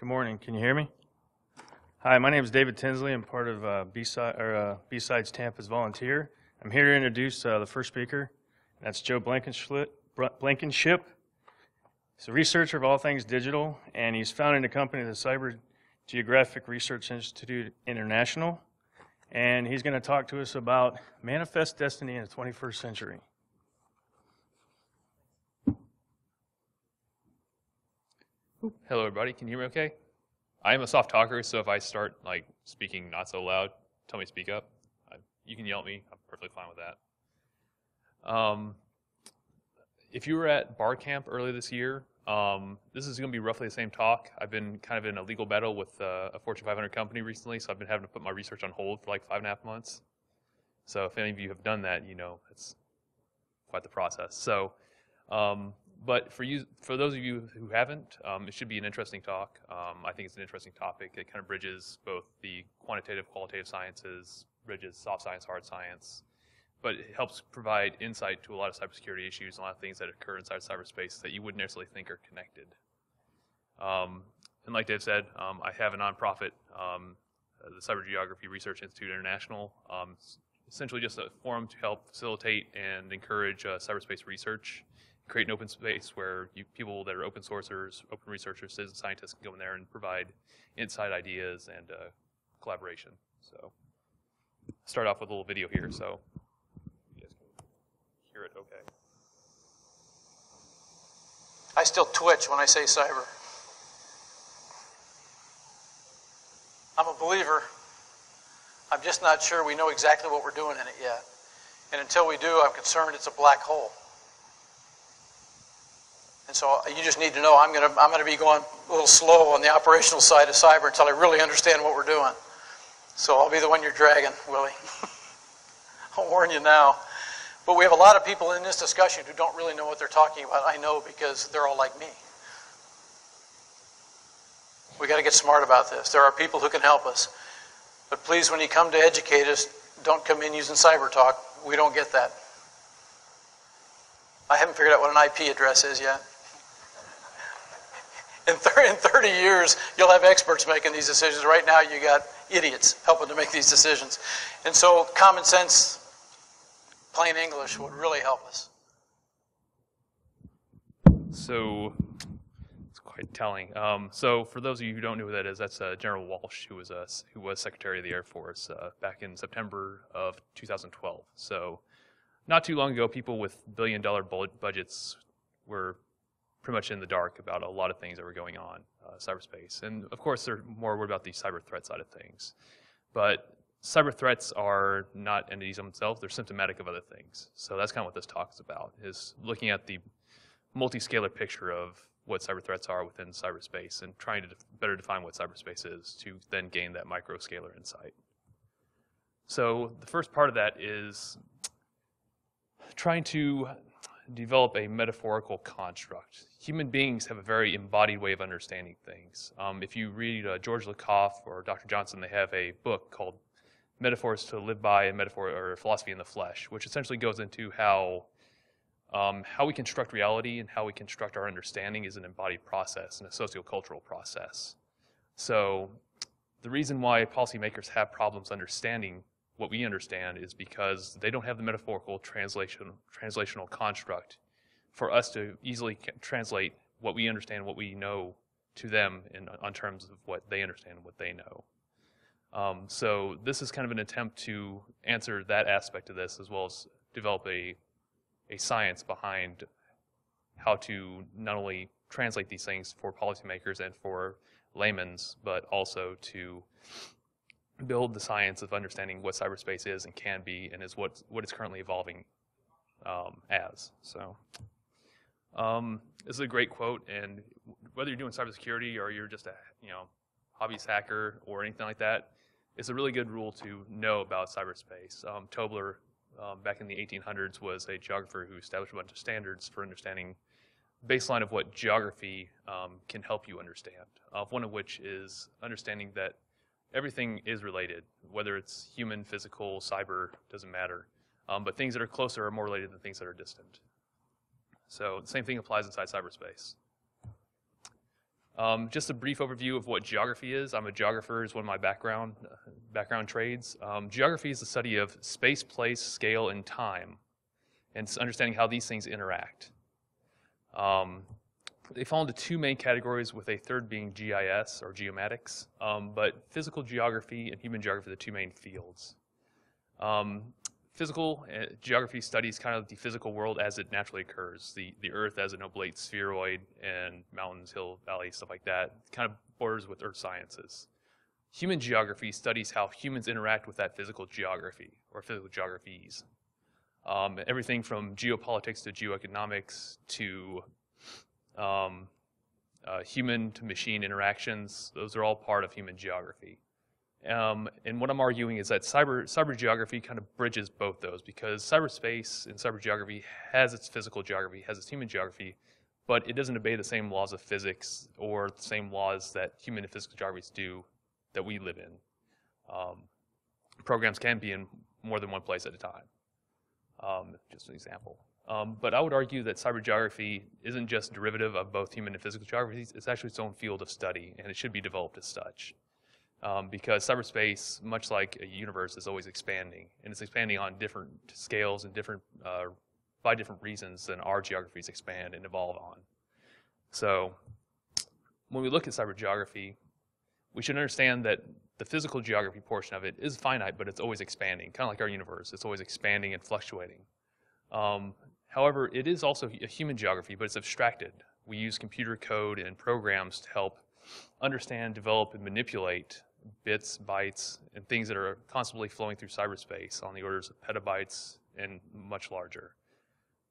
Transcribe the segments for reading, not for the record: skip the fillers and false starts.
Good morning. Can you hear me? Hi, my name is David Tinsley. I'm part of BSides Tampa's volunteer. I'm here to introduce the first speaker. That's Joe Blankenship. He's a researcher of all things digital, and he's founded a company, the Cyber Geographic Research Institute International, and he's going to talk to us about manifest destiny in the 21st century. Hello everybody, can you hear me okay? I am a soft talker, so if I start speaking not so loud, tell me to speak up. You can yell at me, I'm perfectly fine with that. If you were at Bar Camp earlier this year, this is going to be roughly the same talk. I've been kind of in a legal battle with a Fortune 500 company recently, so I've been having to put my research on hold for like 5.5 months. So if any of you have done that, you know it's quite the process. So. But for those of you who haven't, it should be an interesting talk. I think it's an interesting topic. It kind of bridges both the quantitative, qualitative sciences, bridges soft science, hard science, but it helps provide insight to a lot of cybersecurity issues and a lot of things that occur inside cyberspace that you wouldn't necessarily think are connected. And like Dave said, I have a nonprofit, the Cyber Geography Research Institute International. Essentially just a forum to help facilitate and encourage cyberspace research. Create an open space where people that are open sourcers, open researchers, citizen scientists can go in there and provide inside ideas and collaboration. So start off with a little video here so you guys can hear it okay. I still twitch when I say cyber. I'm a believer. I'm just not sure we know exactly what we're doing in it yet. And until we do, I'm concerned it's a black hole. And so you just need to know I'm going to be going a little slow on the operational side of cyber until I really understand what we're doing. So I'll be the one you're dragging, Willie. I'll warn you now. But we have a lot of people in this discussion who don't really know what they're talking about. I know because they're all like me. We got to get smart about this. There are people who can help us. But please, when you come to educate us, don't come in using cyber talk. We don't get that. I haven't figured out what an IP address is yet. In 30 years, you'll have experts making these decisions. Right now, you got idiots helping to make these decisions. And so common sense, plain English, would really help us. So it's quite telling. So for those of you who don't know who that is, that's General Walsh, who was Secretary of the Air Force back in September of 2012. So not too long ago, people with billion-dollar budgets were pretty much in the dark about a lot of things that were going on cyberspace. And of course, they're more worried about the cyber threat side of things. But cyber threats are not entities themselves, they're symptomatic of other things. So that's kind of what this talk is about, is looking at the multi-scalar picture of what cyber threats are within cyberspace and trying to better define what cyberspace is to then gain that micro-scalar insight. So the first part of that is trying to develop a metaphorical construct. Human beings have a very embodied way of understanding things. If you read George Lakoff or Dr. Johnson, they have a book called Metaphors to Live By and Philosophy in the Flesh, which essentially goes into how we construct reality and how we construct our understanding is an embodied process and a sociocultural process. So the reason why policymakers have problems understanding what we understand is because they don't have the metaphorical translational construct for us to easily translate what we understand, what we know to them on terms of what they understand and what they know. So this is kind of an attempt to answer that aspect of this as well as develop a science behind how to not only translate these things for policymakers and for laymen, but also to build the science of understanding what cyberspace is and can be and is what it's currently evolving as. So this is a great quote, and whether you're doing cybersecurity or you're just a hobbyist hacker or anything like that, it's a really good rule to know about cyberspace. Tobler, back in the 1800s, was a geographer who established a bunch of standards for understanding baseline of what geography can help you understand, one of which is understanding that everything is related, whether it's human, physical, cyber, doesn't matter. But things that are closer are more related than things that are distant. So the same thing applies inside cyberspace. Just a brief overview of what geography is. I'm a geographer, is one of my background trades. Geography is the study of space, place, scale, and time, and it's understanding how these things interact. They fall into two main categories, with a third being GIS, or geomatics, but physical geography and human geography are the two main fields. Physical geography studies kind of the physical world as it naturally occurs, the Earth as an oblate spheroid, and mountains, hill, valleys, stuff like that. It kind of borders with Earth sciences. Human geography studies how humans interact with that physical geography, or physical geographies. Everything from geopolitics to geoeconomics to human to machine interactions, those are all part of human geography. And what I'm arguing is that cyber geography kind of bridges both those, because cyberspace and cyber geography has its physical geography, has its human geography, but it doesn't obey the same laws of physics or the same laws that human and physical geographies do that we live in. Programs can be in more than one place at a time, just an example. But I would argue that cyber geography isn't just derivative of both human and physical geographies, it's actually its own field of study, and it should be developed as such. Because cyberspace, much like a universe, is always expanding, and it's expanding on different scales and by different reasons than our geographies expand and evolve on. So when we look at cyber geography, we should understand that the physical geography portion of it is finite, but it's always expanding, kind of like our universe. It's always expanding and fluctuating. However, it is also a human geography, but it's abstracted. We use computer code and programs to help understand, develop, and manipulate bits, bytes, and things that are constantly flowing through cyberspace on the orders of petabytes and much larger.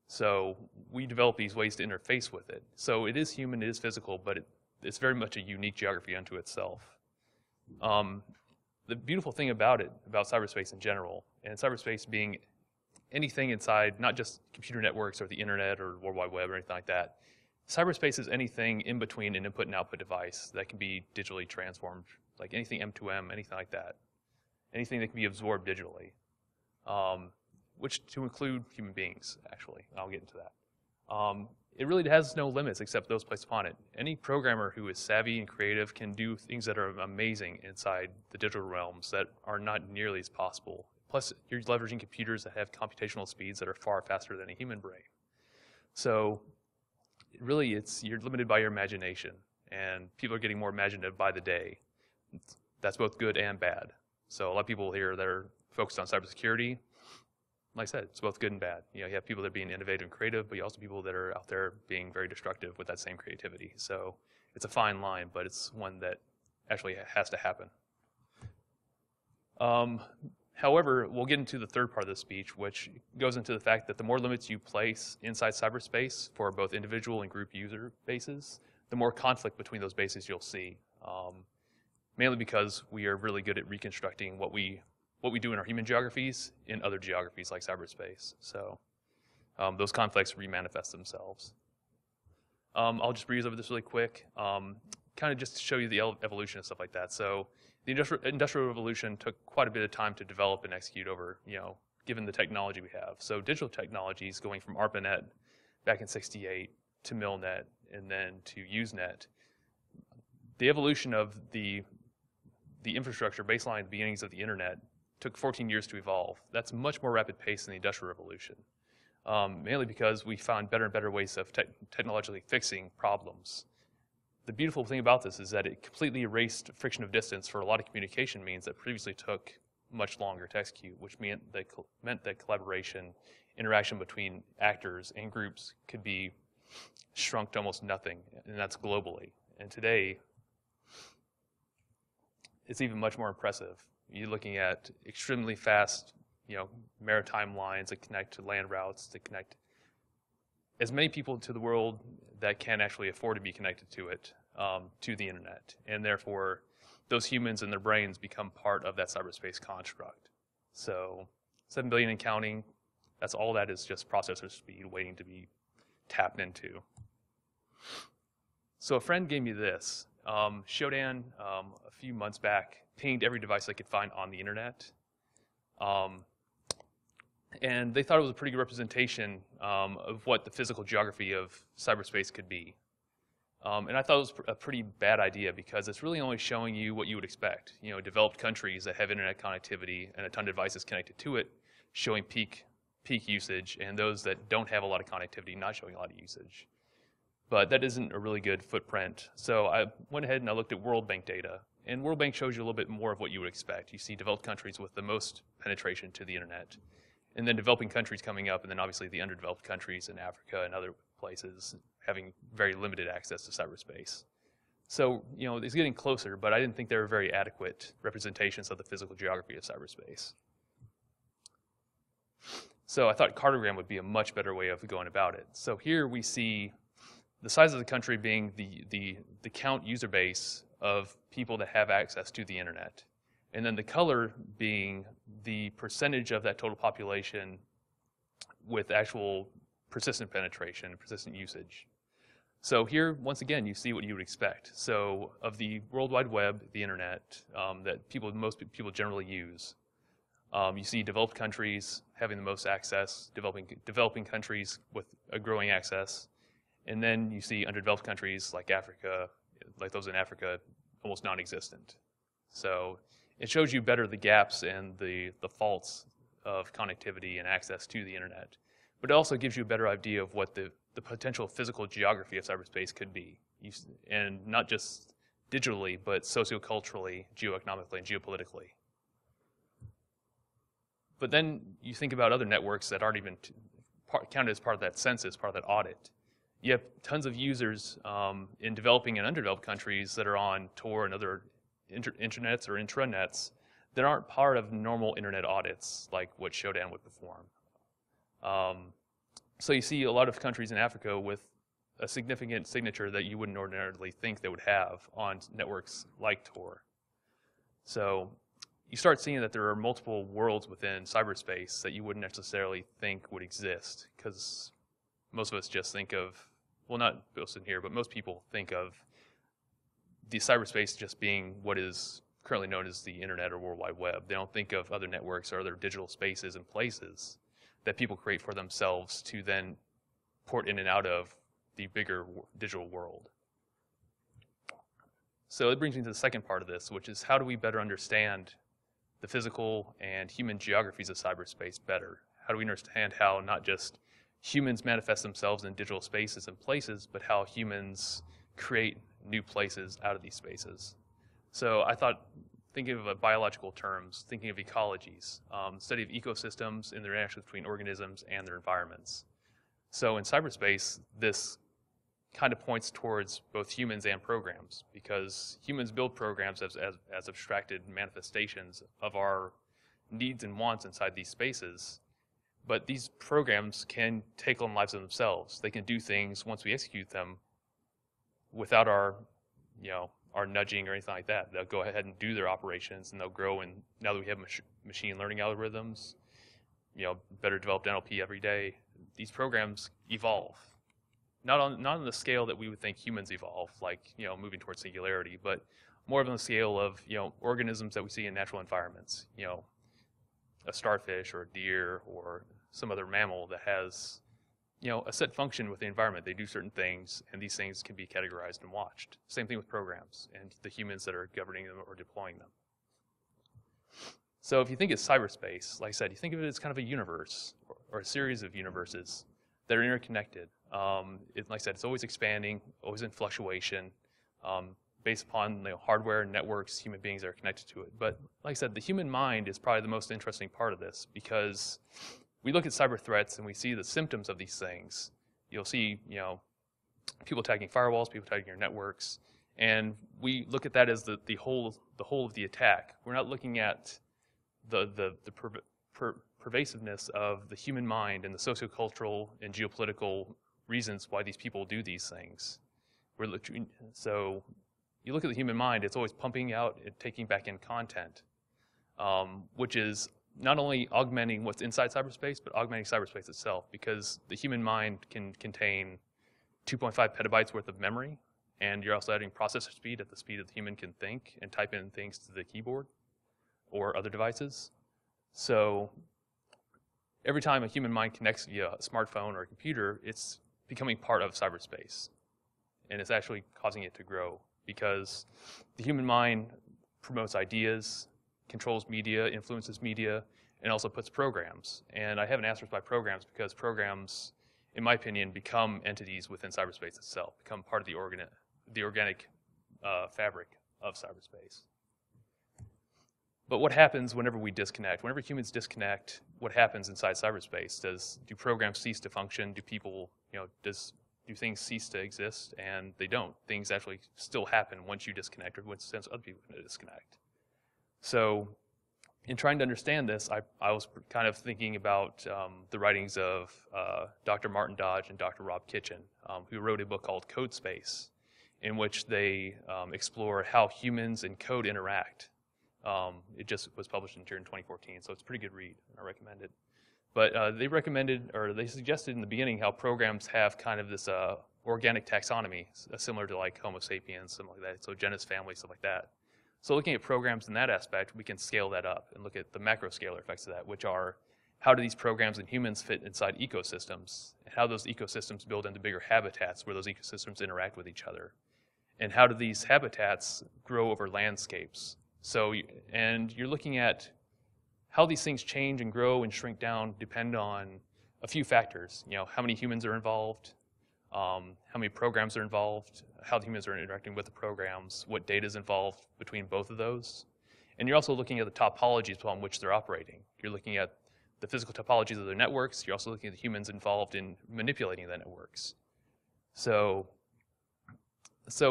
So we develop these ways to interface with it. So it is human, it is physical, but it's very much a unique geography unto itself. The beautiful thing about cyberspace in general, and cyberspace being anything inside, not just computer networks or the internet or World Wide Web or anything like that, cyberspace is anything in between an input and output device that can be digitally transformed, like anything M2M, anything like that. Anything that can be absorbed digitally, which to include human beings, actually. I'll get into that. It really has no limits except those placed upon it. Any programmer who is savvy and creative can do things that are amazing inside the digital realms that are not nearly as possible. Plus, you're leveraging computers that have computational speeds that are far faster than a human brain. So really, you're limited by your imagination, and people are getting more imaginative by the day. That's both good and bad. So a lot of people here that are focused on cybersecurity, like I said, it's both good and bad. You have people that are being innovative and creative, but you also have people that are out there being very destructive with that same creativity. So it's a fine line, but it's one that actually has to happen. However, we'll get into the third part of the speech, which goes into the fact that the more limits you place inside cyberspace for both individual and group user bases, the more conflict between those bases you'll see. Mainly because we are really good at reconstructing what we do in our human geographies in other geographies like cyberspace. So those conflicts remanifest themselves. I'll just breeze over this really quick, kind of just to show you the evolution and stuff like that. So the Industrial Revolution took quite a bit of time to develop and execute over, given the technology we have. So digital technologies going from ARPANET back in '68 to MILNET and then to Usenet. The evolution of the infrastructure baseline beginnings of the internet took 14 years to evolve. That's a much more rapid pace than the Industrial Revolution, mainly because we found better and better ways of technologically fixing problems. The beautiful thing about this is that it completely erased friction of distance for a lot of communication means that previously took much longer to execute, which meant that collaboration, interaction between actors and groups could be shrunk to almost nothing, and that's globally. And today, it's even much more impressive. You're looking at extremely fast, maritime lines that connect to land routes, that connect as many people to the world that can actually afford to be connected to it, to the internet. And therefore, those humans and their brains become part of that cyberspace construct. So 7 billion and counting, that's all that is just processor speed waiting to be tapped into. So a friend gave me this. Shodan, a few months back, pinged every device they could find on the internet. And they thought it was a pretty good representation of what the physical geography of cyberspace could be. And I thought it was a pretty bad idea because it's really only showing you what you would expect. You know, developed countries that have internet connectivity and a ton of devices connected to it, showing peak usage, and those that don't have a lot of connectivity not showing a lot of usage. But that isn't a really good footprint. So I went ahead and I looked at World Bank data. And World Bank shows you a little bit more of what you would expect. You see developed countries with the most penetration to the internet, and then developing countries coming up, and then obviously the underdeveloped countries in Africa and other places having very limited access to cyberspace. So, you know, it's getting closer, but I didn't think they were very adequate representations of the physical geography of cyberspace. So I thought Cartogram would be a much better way of going about it. So here we see the size of the country being the count user base of people that have access to the internet. And then the color being the percentage of that total population with actual persistent penetration, persistent usage. So here, once again, you see what you would expect. So of the World Wide Web, the internet, that most people generally use, you see developed countries having the most access, developing countries with a growing access, and then you see underdeveloped countries like Africa, like those in Africa, almost non-existent. So it shows you better the gaps and the faults of connectivity and access to the internet. But it also gives you a better idea of what the potential physical geography of cyberspace could be. And not just digitally, but socioculturally, geoeconomically, and geopolitically. But then you think about other networks that aren't even counted as part of that census, part of that audit. You have tons of users in developing and underdeveloped countries that are on Tor and other intranets or intranets that aren't part of normal internet audits like what Shodan would perform. So you see a lot of countries in Africa with a significant signature that you wouldn't ordinarily think they would have on networks like Tor. So you start seeing that there are multiple worlds within cyberspace that you wouldn't necessarily think would exist, because most of us just think of, well, not most in here, but most people think of the cyberspace just being what is currently known as the internet or World Wide Web. They don't think of other networks or other digital spaces and places that people create for themselves to then port in and out of the bigger digital world. So it brings me to the second part of this, which is how do we better understand the physical and human geographies of cyberspace better? How do we understand how not just humans manifest themselves in digital spaces and places, but how humans create new places out of these spaces? So I thought, thinking of biological terms, thinking of ecologies, study of ecosystems and their interactions between organisms and their environments. So in cyberspace, this kind of points towards both humans and programs, because humans build programs as abstracted manifestations of our needs and wants inside these spaces. But these programs can take on lives of themselves. They can do things once we execute them without our nudging or anything like that. They'll go ahead and do their operations, and they'll grow. And now that we have machine learning algorithms, better developed NLP every day, these programs evolve. Not on the scale that we would think humans evolve, like moving towards singularity, but more of on the scale of organisms that we see in natural environments. A starfish or a deer or some other mammal that has a set function with the environment. They do certain things, and these things can be categorized and watched. Same thing with programs and the humans that are governing them or deploying them. So if you think of cyberspace, like I said, you think of it as kind of a universe or a series of universes that are interconnected. Like I said, it's always expanding, always in fluctuation, based upon hardware, networks, human beings that are connected to it. But like I said, the human mind is probably the most interesting part of this, because we look at cyber threats and we see the symptoms of these things. You'll see, people attacking firewalls, people attacking your networks, and we look at that as the whole of the attack. We're not looking at the pervasiveness of the human mind and the sociocultural and geopolitical reasons why these people do these things. So you look at the human mind, it's always pumping out and taking back in content, which is not only augmenting what's inside cyberspace, but augmenting cyberspace itself, because the human mind can contain 2.5 petabytes worth of memory, and you're also adding processor speed at the speed that the human can think and type in things to the keyboard or other devices. So every time a human mind connects via a smartphone or a computer, it's becoming part of cyberspace. and it's actually causing it to grow because the human mind promotes ideas, controls media, influences media, and also puts programs. And I have an asterisk by programs because programs, in my opinion, become entities within cyberspace itself, become part of the organic fabric of cyberspace. But what happens whenever we disconnect? Whenever humans disconnect, what happens inside cyberspace? Do programs cease to function? Do people, do things cease to exist? And they don't. Things actually still happen once you disconnect or once other people disconnect. So in trying to understand this, I was kind of thinking about the writings of Dr. Martin Dodge and Dr. Rob Kitchen, who wrote a book called Code Space, in which they explore how humans and code interact. It just was published in 2014, so it's a pretty good read, and I recommend it. But they suggested in the beginning how programs have kind of this organic taxonomy, similar to like Homo sapiens, something like that, so genus, family, stuff like that. So looking at programs in that aspect, we can scale that up and look at the macro scalar effects of that, which are how do these programs and humans fit inside ecosystems, and how those ecosystems build into bigger habitats where those ecosystems interact with each other, and how do these habitats grow over landscapes. So, and you're looking at how these things change and grow and shrink down depend on a few factors. How many humans are involved, how many programs are involved, how the humans are interacting with the programs, what data is involved between both of those. And you're also looking at the topologies upon which they're operating. You're looking at the physical topologies of their networks. You're also looking at the humans involved in manipulating the networks. So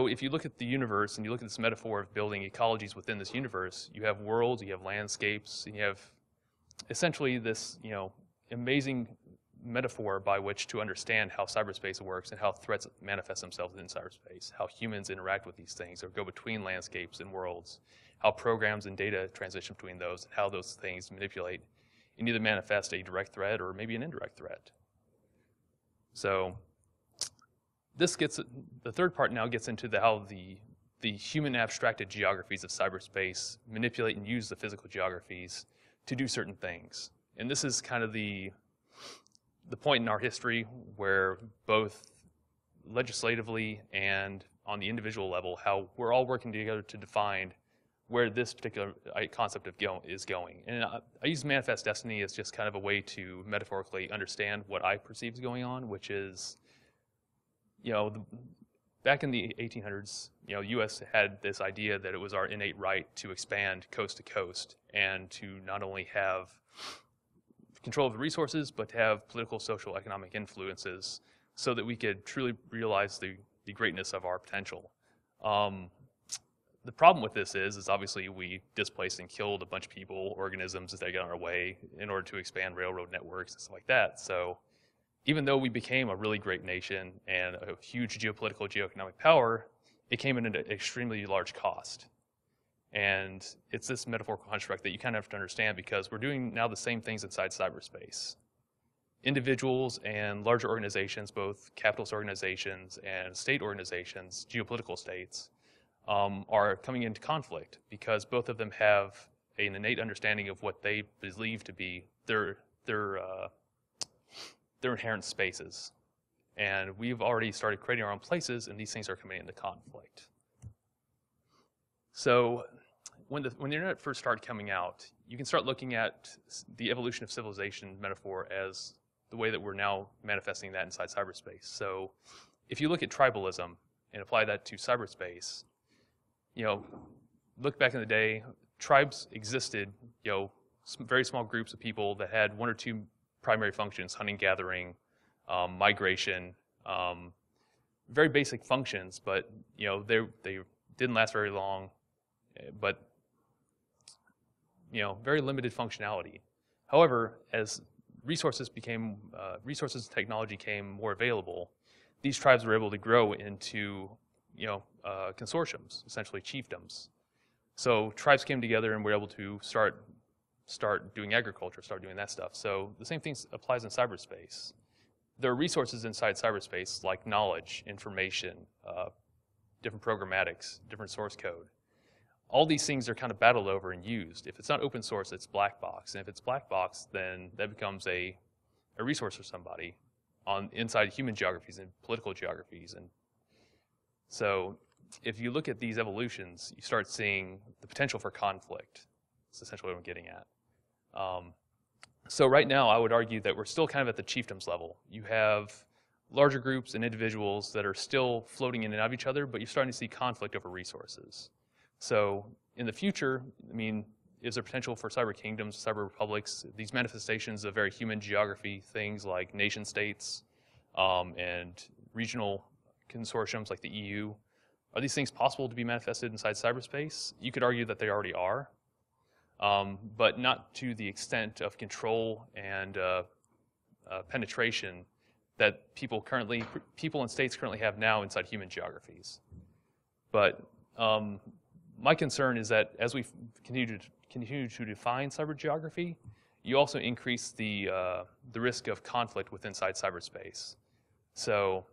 if you look at the universe and you look at this metaphor of building ecologies within this universe, you have worlds, you have landscapes, and you have essentially this, amazing metaphor by which to understand how cyberspace works and how threats manifest themselves in cyberspace, how humans interact with these things or go between landscapes and worlds, how programs and data transition between those, and how those things manipulate and either manifest a direct threat or maybe an indirect threat. So the third part now gets into how the human abstracted geographies of cyberspace manipulate and use the physical geographies to do certain things. And this is kind of the point in our history where both legislatively and on the individual level, how we're all working together to define where this particular concept is going. And I use manifest destiny as just kind of a way to metaphorically understand what I perceive is going on, which is, back in the 1800s, the U.S. had this idea that it was our innate right to expand coast to coast and to not only have control of the resources, but to have political, social, economic influences so that we could truly realize the greatness of our potential. The problem with this is obviously we displaced and killed a bunch of people, organisms that got in our way in order to expand railroad networks and stuff like that. So even though we became a really great nation and a huge geopolitical, geoeconomic power, it came at an extremely large cost. And it's this metaphorical construct that you kind of have to understand because we're doing now the same things inside cyberspace. Individuals and larger organizations, both capitalist organizations and state organizations, geopolitical states, are coming into conflict because both of them have an innate understanding of what they believe to be their inherent spaces. And we've already started creating our own places, and these things are coming into conflict. So when the internet first started coming out, you can start looking at the evolution of civilization metaphor as the way that we're now manifesting that inside cyberspace. So if you look at tribalism and apply that to cyberspace, look back in the day, tribes existed, very small groups of people that had one or two primary functions: hunting, gathering, migration, very basic functions, but they didn't last very long, but very limited functionality. However, as resources and technology became more available, these tribes were able to grow into consortiums, essentially chiefdoms. So tribes came together and were able to start doing agriculture, start doing that stuff. So the same thing applies in cyberspace. There are resources inside cyberspace like knowledge, information, different programmatics, different source code. All these things are kind of battled over and used. If it's not open source, it's black box. And if it's black box, then that becomes a resource for somebody inside human geographies and political geographies. And So if you look at these evolutions, you start seeing the potential for conflict. That's essentially what I'm getting at. So right now, I would argue that we're still kind of at the chiefdoms level. You have larger groups and individuals that are still floating in and out of each other, but you're starting to see conflict over resources. So in the future, I mean, is there potential for cyber kingdoms, cyber republics, these manifestations of very human geography, things like nation states and regional consortiums like the EU? Are these things possible to be manifested inside cyberspace? You could argue that they already are, but not to the extent of control and penetration that people and states currently have now inside human geographies. But my concern is that as we continue to define cyber geography, you also increase the risk of conflict within cyberspace. So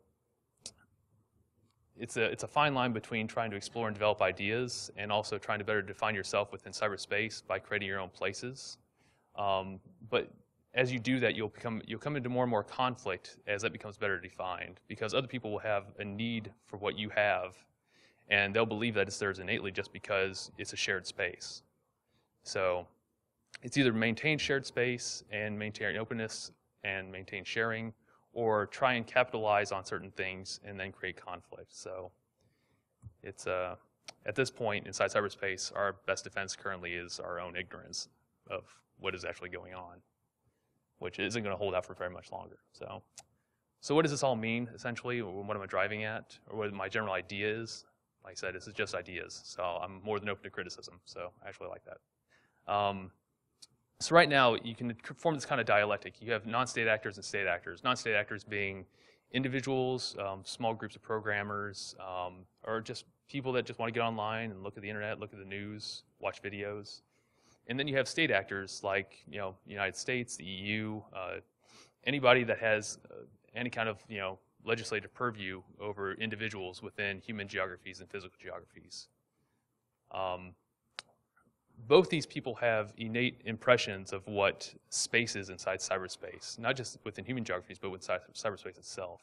it's a fine line between trying to explore and develop ideas and also trying to better define yourself within cyberspace by creating your own places. But as you do that, you'll come into more and more conflict as that becomes better defined, because other people will have a need for what you have, and they'll believe that it's theirs innately just because it's a shared space. So it's either maintain shared space and maintain openness and maintain sharing, or try and capitalize on certain things and then create conflict. So it's at this point inside cyberspace, our best defense currently is our own ignorance of what is actually going on, which isn't going to hold out for very much longer. So what does this all mean, essentially? What am I driving at? Or what my general idea is? Like I said, this is just ideas, so I'm more than open to criticism, so I actually like that. So right now, you can form this kind of dialectic. You have non-state actors and state actors. Non-state actors being individuals, small groups of programmers, or just people that just want to get online and look at the internet, look at the news, watch videos. And then you have state actors like, the United States, the EU, anybody that has any kind of, legislative purview over individuals within human geographies and physical geographies. Both these people have innate impressions of what space is inside cyberspace, not just within human geographies, but within cyberspace itself.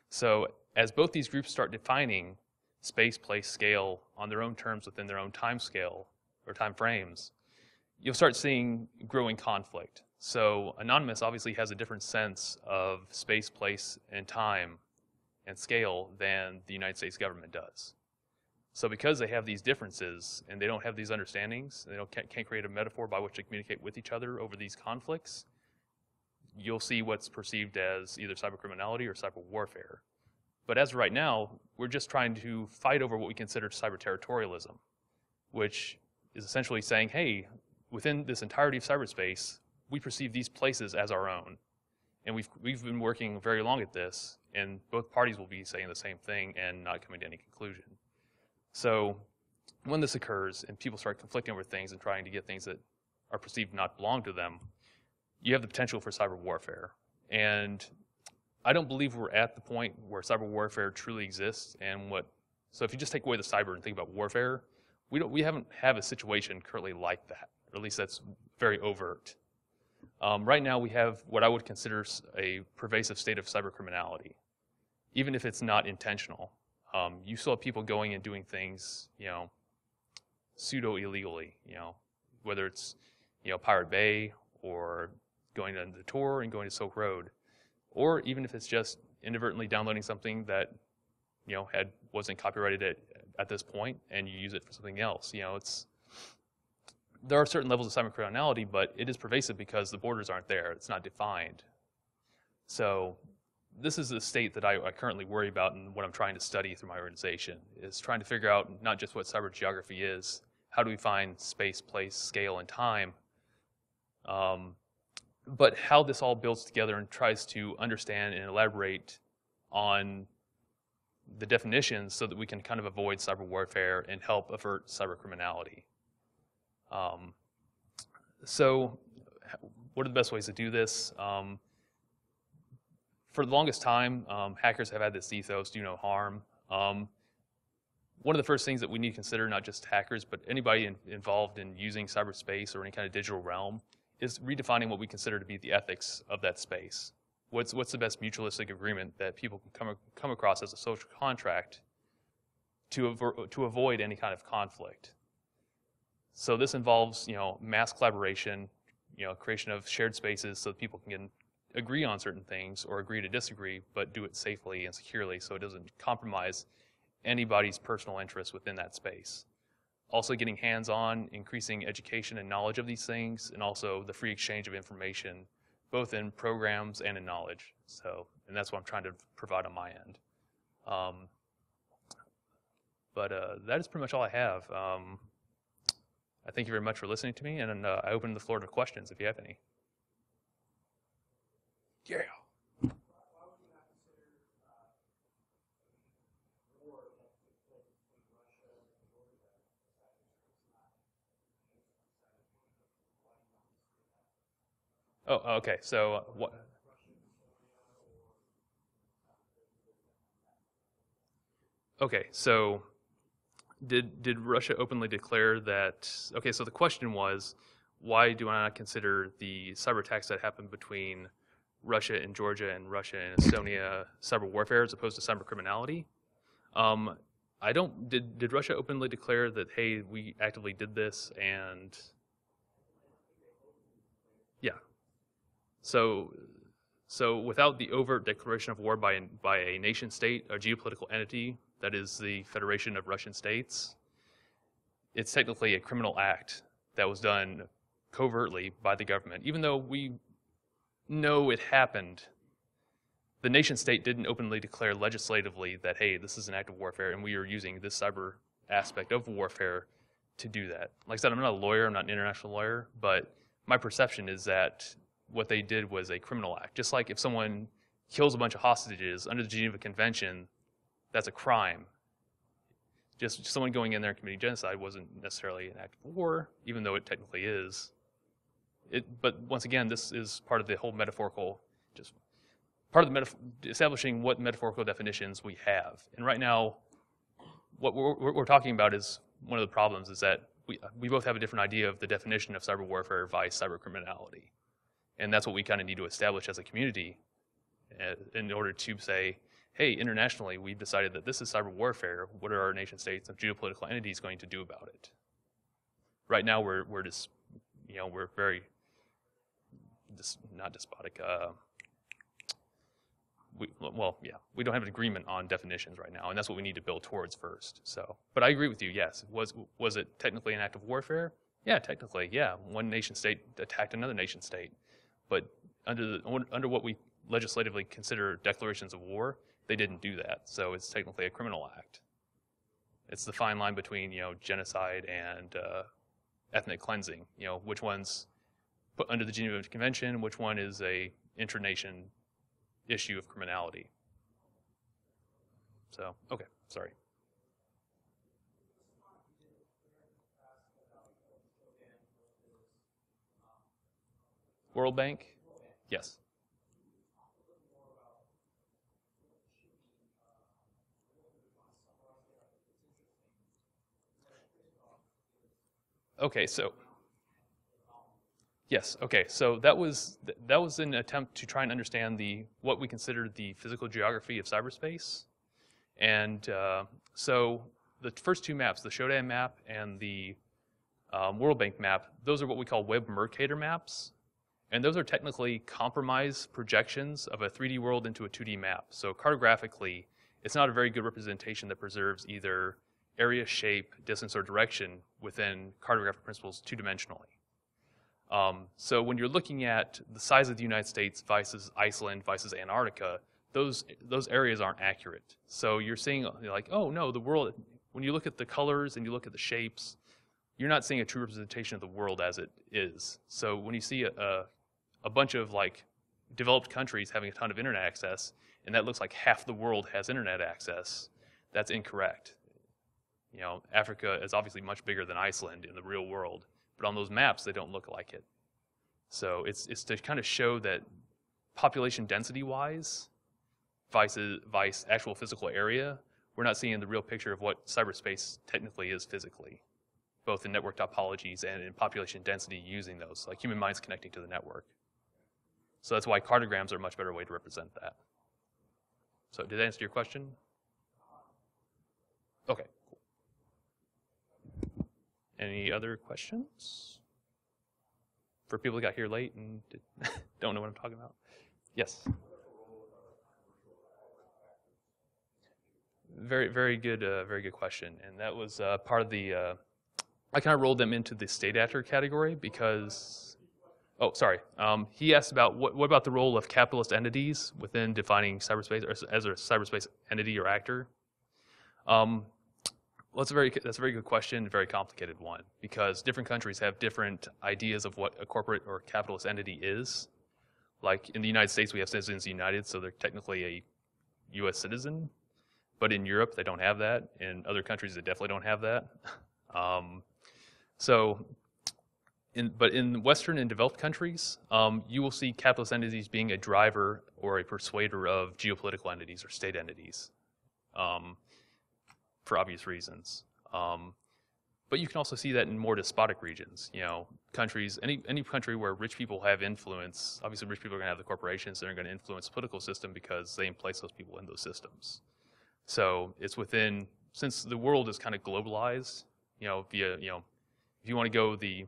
So as both these groups start defining space, place, scale on their own terms within their own time scale or time frames, you'll start seeing growing conflict. So Anonymous obviously has a different sense of space, place, and time and scale than the United States government does. So because they have these differences and they don't have these understandings, they can't create a metaphor by which to communicate with each other over these conflicts, you'll see what's perceived as either cybercriminality or cyber warfare. But as of right now, we're just trying to fight over what we consider cyber territorialism, which is essentially saying, hey, within this entirety of cyberspace, we perceive these places as our own. And we've been working very long at this, and both parties will be saying the same thing and not coming to any conclusion. So when this occurs and people start conflicting over things and trying to get things that are perceived not belong to them, you have the potential for cyber warfare. And I don't believe we're at the point where cyber warfare truly exists. So if you just take away the cyber and think about warfare, we haven't have a situation currently like that, or at least that's very overt. Right now we have what I would consider a pervasive state of cybercriminality, even if it's not intentional. You still have people going and doing things, pseudo-illegally, whether it's, Pirate Bay or going on the Tor and going to Silk Road, or even if it's just inadvertently downloading something that, wasn't copyrighted at this point and you use it for something else. There are certain levels of cybercriminality, but it is pervasive because the borders aren't there. It's not defined. So this is the state that I currently worry about, and what I'm trying to study through my organization is trying to figure out not just what cyber geography is, how do we find space, place, scale, and time, but how this all builds together and tries to understand and elaborate on the definitions so that we can kind of avoid cyber warfare and help avert cyber criminality. So what are the best ways to do this? For the longest time, hackers have had this ethos, do no harm. One of the first things that we need to consider, not just hackers, but anybody involved in using cyberspace or any kind of digital realm, is redefining what we consider to be the ethics of that space. What's the best mutualistic agreement that people can come across as a social contract to avoid any kind of conflict. So this involves, mass collaboration, creation of shared spaces so that people can agree on certain things or agree to disagree, but do it safely and securely so it doesn't compromise anybody's personal interests within that space. Also getting hands-on, increasing education and knowledge of these things, and also the free exchange of information, both in programs and in knowledge. So, and that's what I'm trying to provide on my end. But that is pretty much all I have. I thank you very much for listening to me, and I open the floor to questions if you have any. Yeah. Oh, okay. So what? Okay, so did Russia openly declare that? Okay, so the question was, why do I not consider the cyber attacks that happened between Russia and Georgia and Russia and Estonia cyber warfare as opposed to cyber criminality? I don't. Did Russia openly declare that, hey, we actively did this? And yeah. So without the overt declaration of war by a nation state, a geopolitical entity that is the Federation of Russian States, it's technically a criminal act that was done covertly by the government. Even though we know it happened, the nation state didn't openly declare legislatively that, hey, this is an act of warfare and we are using this cyber aspect of warfare to do that. Like I said, I'm not a lawyer, I'm not an international lawyer, but my perception is that what they did was a criminal act. Just like if someone kills a bunch of hostages under the Geneva Convention, that's a crime. Just someone going in there and committing genocide wasn't necessarily an act of war, even though it technically is. But once again, this is part of the whole metaphorical, just part of the establishing what metaphorical definitions we have. And right now, what we're talking about is one of the problems is that we both have a different idea of the definition of cyber warfare vice cyber criminality. And that's what we kind of need to establish as a community in order to say, hey, internationally, we've decided that this is cyber warfare. What are our nation states and geopolitical entities going to do about it? Right now, we're just, we're very, not despotic. We don't have an agreement on definitions right now, and that's what we need to build towards first. So, but I agree with you. Yes, was it technically an act of warfare? Yeah, technically, yeah. One nation state attacked another nation state, but under what we legislatively consider declarations of war, they didn't do that. So it's technically a criminal act. It's the fine line between genocide and ethnic cleansing. Which one's put under the Geneva Convention, which one is a intra-nation issue of criminality. So, okay, sorry. World Bank? Yes. Okay, so yes. Okay, so that was an attempt to try and understand what we consider the physical geography of cyberspace, and so the first two maps, the Shodan map and the World Bank map, those are what we call Web Mercator maps, and those are technically compromise projections of a 3D world into a 2D map. So cartographically, it's not a very good representation that preserves either area, shape, distance, or direction within cartographic principles two-dimensionally. So when you're looking at the size of the United States versus Iceland versus Antarctica, those areas aren't accurate. So you're seeing like, oh no, the world, when you look at the colors and you look at the shapes, you're not seeing a true representation of the world as it is. So when you see a bunch of like developed countries having a ton of internet access, and that looks like half the world has internet access, that's incorrect. Africa is obviously much bigger than Iceland in the real world, but on those maps, they don't look like it. So it's to kind of show that population density-wise, vice actual physical area, we're not seeing the real picture of what cyberspace technically is physically, both in network topologies and in population density using those, like human minds connecting to the network. So that's why cartograms are a much better way to represent that. So did that answer your question? Okay, cool. Any other questions? For people that got here late and don't know what I'm talking about? Yes. Very good question. And that was part of the, I kind of rolled them into the state actor category because, oh, sorry. He asked about what about the role of capitalist entities within defining cyberspace or as a cyberspace entity or actor? Well, that's a very good question, very complicated one, because different countries have different ideas of what a corporate or capitalist entity is. Like in the United States, we have Citizens United, so they're technically a U.S. citizen. But in Europe, they don't have that. In other countries, they definitely don't have that. But in Western and developed countries, you will see capitalist entities being a driver or a persuader of geopolitical entities or state entities. For obvious reasons. But you can also see that in more despotic regions. You know, countries, any country where rich people have influence, obviously rich people are going to have the corporations that are going to influence the political system because they place those people in those systems. So it's within, since the world is kind of globalized, you know, via, you know, if you want to go the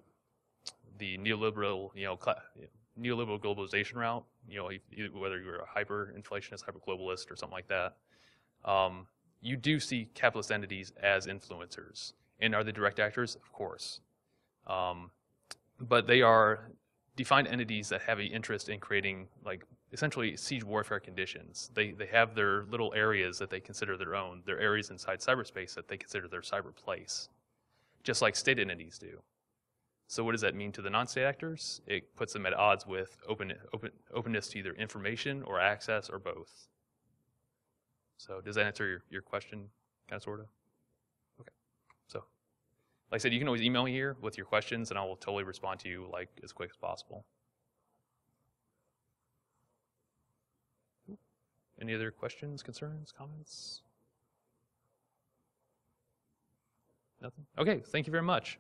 neoliberal, you know, neoliberal globalization route, you know, whether you're a hyper-inflationist, hyper-globalist, or something like that, you do see capitalist entities as influencers. And are they direct actors? Of course. But they are defined entities that have an interest in creating, like, essentially siege warfare conditions. They have their little areas that they consider their own, their areas inside cyberspace that they consider their cyber place, just like state entities do. So what does that mean to the non-state actors? It puts them at odds with openness to either information or access or both. So does that answer your question, kind of, sort of? Okay. So, like I said, you can always email me here with your questions, and I will totally respond to you like as quick as possible. Any other questions, concerns, comments? Nothing? Okay, thank you very much.